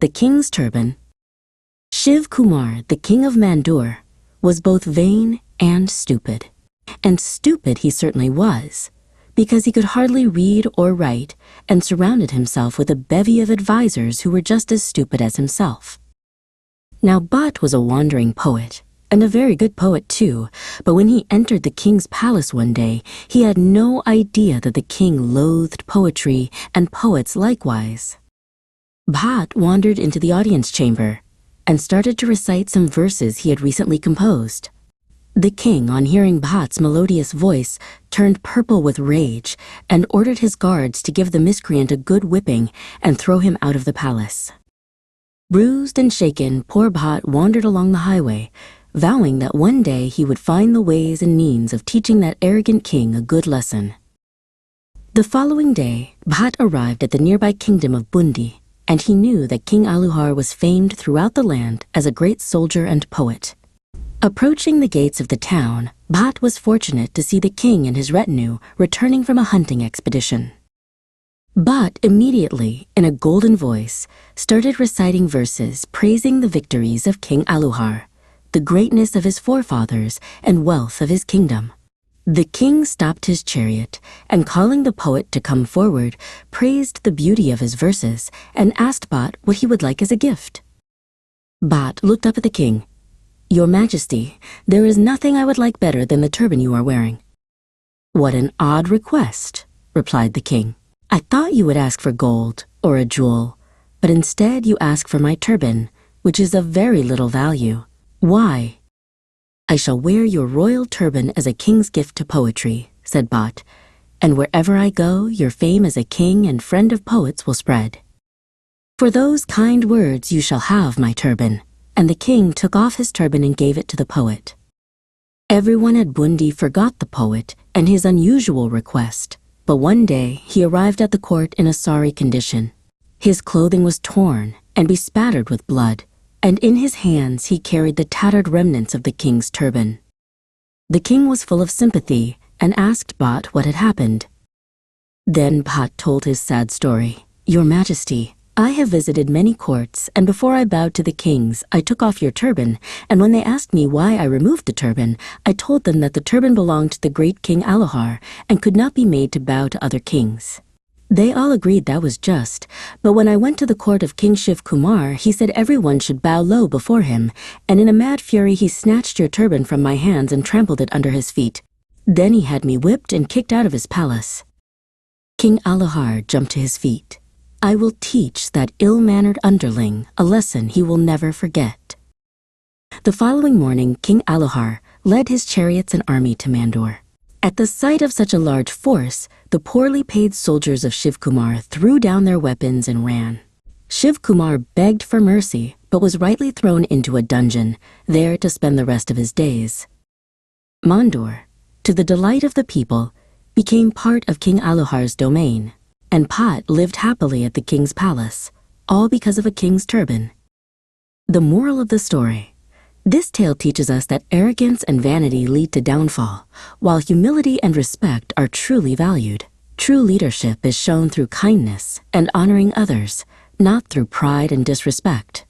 The King's Turban. Shiv Kumar, the king of Mandur, was both vain and stupid. And stupid he certainly was, because he could hardly read or write and surrounded himself with a bevy of advisors who were just as stupid as himself. Now Bhat was a wandering poet, and a very good poet too, but when he entered the king's palace one day, he had no idea that the king loathed poetry and poets likewise. Bhat wandered into the audience chamber and started to recite some verses he had recently composed. The king, on hearing Bhat's melodious voice, turned purple with rage and ordered his guards to give the miscreant a good whipping and throw him out of the palace. Bruised and shaken, poor Bhat wandered along the highway, vowing that one day he would find the ways and means of teaching that arrogant king a good lesson. The following day, Bhat arrived at the nearby kingdom of Bundi, and he knew that King Aluhar was famed throughout the land as a great soldier and poet. Approaching the gates of the town, Bhat was fortunate to see the king and his retinue returning from a hunting expedition. Bhat immediately, in a golden voice, started reciting verses praising the victories of King Aluhar, the greatness of his forefathers, and wealth of his kingdom. The king stopped his chariot and, calling the poet to come forward, praised the beauty of his verses and asked Bhat what he would like as a gift. Bhat looked up at the king. "Your Majesty, there is nothing I would like better than the turban you are wearing." "What an odd request," replied the king. "I thought you would ask for gold or a jewel, but instead you ask for my turban, which is of very little value. Why?" "I shall wear your royal turban as a king's gift to poetry," said Bhat, "and wherever I go, your fame as a king and friend of poets will spread." "For those kind words you shall have my turban," and the king took off his turban and gave it to the poet. Everyone at Bundi forgot the poet and his unusual request, but one day he arrived at the court in a sorry condition. His clothing was torn and bespattered with blood, and in his hands he carried the tattered remnants of the king's turban. The king was full of sympathy and asked Bhat what had happened. Then Bhat told his sad story. "Your Majesty, I have visited many courts, and before I bowed to the kings, I took off your turban, and when they asked me why I removed the turban, I told them that the turban belonged to the great King Aluhar and could not be made to bow to other kings. They all agreed that was just, but when I went to the court of King Shiv Kumar, he said everyone should bow low before him, and in a mad fury he snatched your turban from my hands and trampled it under his feet. Then he had me whipped and kicked out of his palace." King Aluhar jumped to his feet. "I will teach that ill-mannered underling a lesson he will never forget." The following morning, King Aluhar led his chariots and army to Mandur. At the sight of such a large force, the poorly paid soldiers of Shiv Kumar threw down their weapons and ran. Shiv Kumar begged for mercy, but was rightly thrown into a dungeon, there to spend the rest of his days. Mandur, to the delight of the people, became part of King Aluhar's domain, and Bhat lived happily at the king's palace, all because of a king's turban. The moral of the story: this tale teaches us that arrogance and vanity lead to downfall, while humility and respect are truly valued. True leadership is shown through kindness and honoring others, not through pride and disrespect.